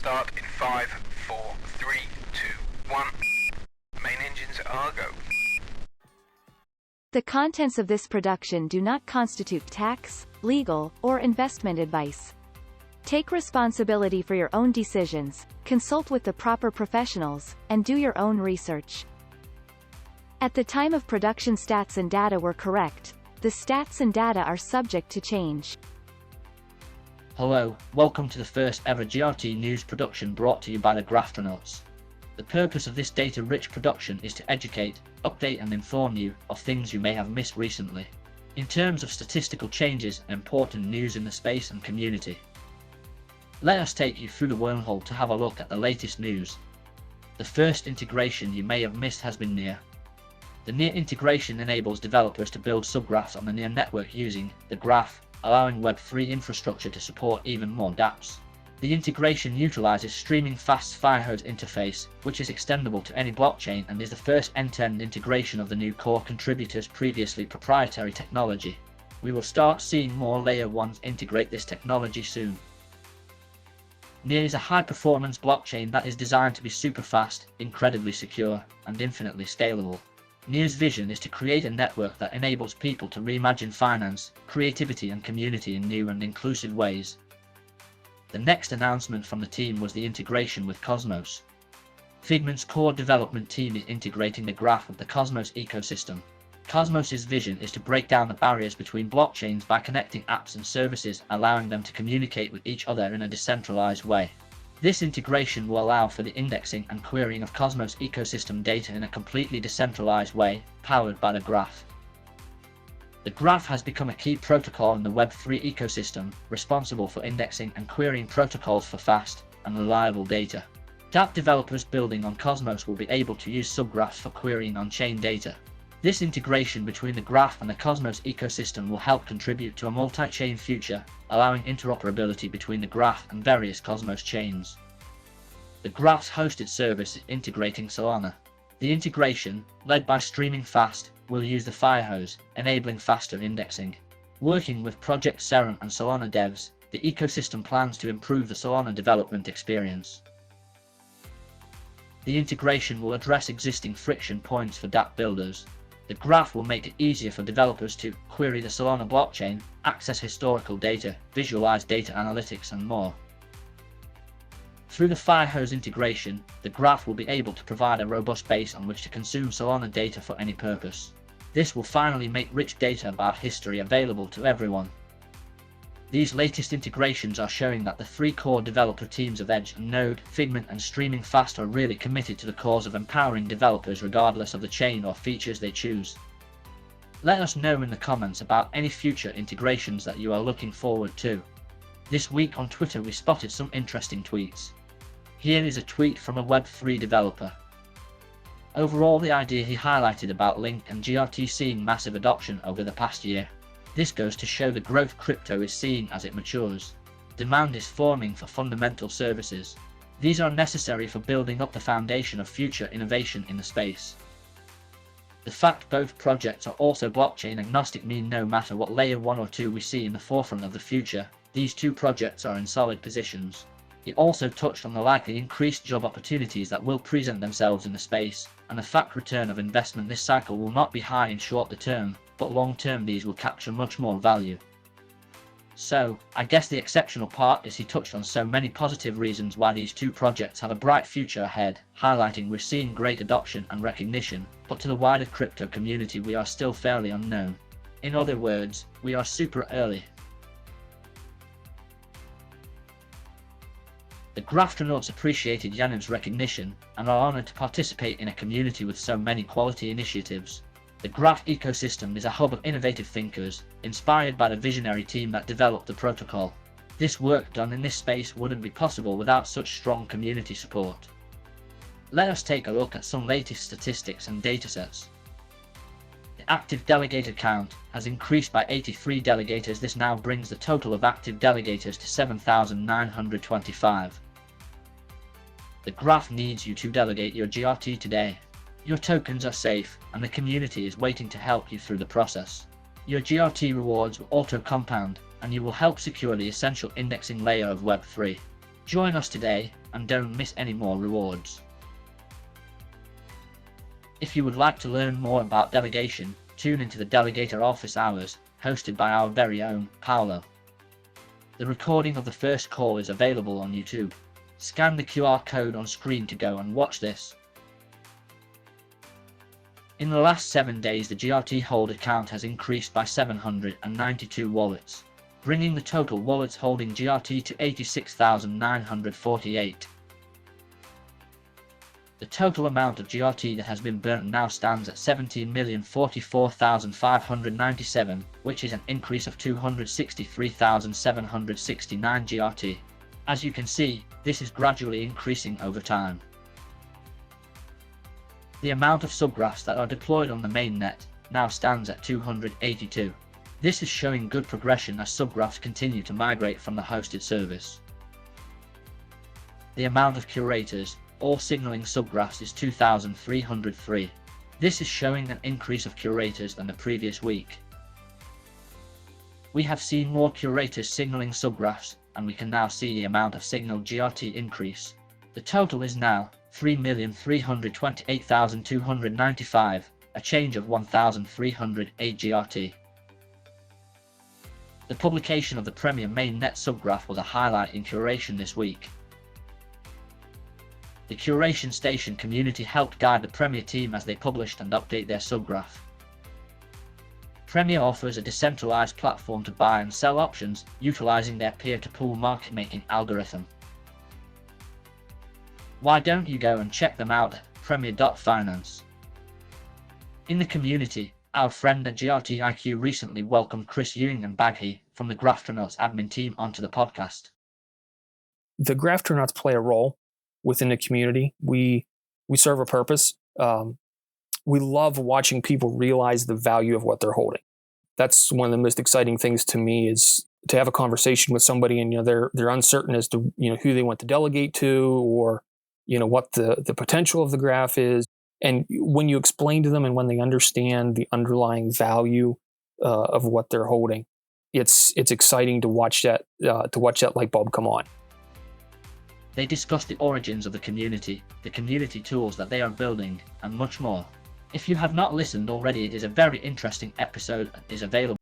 start in 5, 4, 3, 2, 1. Main engines are go. The contents of this production do not constitute tax, legal, or investment advice. Take responsibility for your own decisions, consult with the proper professionals, and do your own research. At the time of production, stats and data were correct. The stats and data are subject to change. Hello, welcome to the first ever GRT news production brought to you by the Graphtronauts. The purpose of this data-rich production is to educate, update and inform you of things you may have missed recently, in terms of statistical changes and important news in the space and community. Let us take you through the wormhole to have a look at the latest news. The first integration you may have missed has been Near. The Near integration enables developers to build subgraphs on the Near network using the graph, allowing Web3 infrastructure to support even more dApps. The integration utilizes streaming fast Firehose interface, which is extendable to any blockchain and is the first end-to-end integration of the new core contributors' previously proprietary technology. We will start seeing more Layer 1s integrate this technology soon. Near is a high-performance blockchain that is designed to be super fast, incredibly secure, and infinitely scalable. Near's vision is to create a network that enables people to reimagine finance, creativity and community in new and inclusive ways. The next announcement from the team was the integration with Cosmos. Figment's core development team is integrating the graph with the Cosmos ecosystem. Cosmos' vision is to break down the barriers between blockchains by connecting apps and services, allowing them to communicate with each other in a decentralized way. This integration will allow for the indexing and querying of Cosmos ecosystem data in a completely decentralized way, powered by the graph. The graph has become a key protocol in the Web3 ecosystem, responsible for indexing and querying protocols for fast and reliable data. dApp developers building on Cosmos will be able to use subgraphs for querying on-chain data. This integration between the graph and the Cosmos ecosystem will help contribute to a multi-chain future, allowing interoperability between the graph and various Cosmos chains. The graph's hosted service is integrating Solana. The integration, led by Streaming Fast, will use the Firehose, enabling faster indexing. Working with Project Serum and Solana devs, the ecosystem plans to improve the Solana development experience. The integration will address existing friction points for dApp builders. The graph will make it easier for developers to query the Solana blockchain, access historical data, visualize data analytics and more. Through the Firehose integration, the graph will be able to provide a robust base on which to consume Solana data for any purpose. This will finally make rich data about history available to everyone. These latest integrations are showing that the three core developer teams of Edge and Node, Figment and Streaming Fast are really committed to the cause of empowering developers regardless of the chain or features they choose. Let us know in the comments about any future integrations that you are looking forward to. This week on Twitter we spotted some interesting tweets. Here is a tweet from a Web3 developer. Overall, the idea he highlighted about Link and GRT seeing massive adoption over the past year. This goes to show the growth crypto is seeing as it matures. Demand is forming for fundamental services. These are necessary for building up the foundation of future innovation in the space. The fact both projects are also blockchain agnostic mean no matter what layer 1 or 2 we see in the forefront of the future, these two projects are in solid positions. He also touched on the likely increased job opportunities that will present themselves in the space, and the fact return of investment this cycle will not be high in short term, but long term these will capture much more value. So, I guess the exceptional part is he touched on so many positive reasons why these two projects have a bright future ahead, highlighting we're seeing great adoption and recognition, but to the wider crypto community we are still fairly unknown. In other words, we are super early. The Graphtronauts appreciated Yaniv's recognition and are honored to participate in a community with so many quality initiatives. The Graph ecosystem is a hub of innovative thinkers, inspired by the visionary team that developed the protocol. This work done in this space wouldn't be possible without such strong community support. Let us take a look at some latest statistics and datasets. The active delegator count has increased by 83 delegators. This now brings the total of active delegators to 7,925. The graph needs you to delegate your GRT today. Your tokens are safe, and the community is waiting to help you through the process. Your GRT rewards will auto-compound, and you will help secure the essential indexing layer of Web3. Join us today, and don't miss any more rewards. If you would like to learn more about delegation, tune into the Delegator Office Hours, hosted by our very own Paolo. The recording of the first call is available on YouTube. Scan the QR code on screen to go and watch this. In the last 7 days, the GRT holder count has increased by 792 wallets, bringing the total wallets holding GRT to 86,948. The total amount of GRT that has been burnt now stands at 17,044,597, which is an increase of 263,769 GRT. As you can see, this is gradually increasing over time. The amount of subgraphs that are deployed on the mainnet now stands at 282. This is showing good progression as subgraphs continue to migrate from the hosted service. The amount of curators, all signaling subgraphs, is 2,303. This is showing an increase of curators than the previous week. We have seen more curators signaling subgraphs, and we can now see the amount of signaled GRT increase. The total is now 3,328,295, a change of 1,308 GRT. The publication of the Premier mainnet subgraph was a highlight in curation this week. The Curation Station community helped guide the Premier team as they published and update their subgraph. Premier offers a decentralized platform to buy and sell options, utilizing their peer-to-pool market-making algorithm. Why don't you go and check them out at premier.finance? In the community, our friend at GRT IQ recently welcomed Chris Ewing and Baghy from the Graphtronauts admin team onto the podcast. The Graphtronauts play a role within the community. We serve a purpose. We love watching people realize the value of what they're holding. That's one of the most exciting things to me, is to have a conversation with somebody and they're uncertain as to who they want to delegate to, or what the potential of the graph is. And when you explain to them and when they understand the underlying value of what they're holding, it's exciting to watch that light bulb come on. They discuss the origins of the community tools that they are building, and much more. If you have not listened already, it is a very interesting episode and is available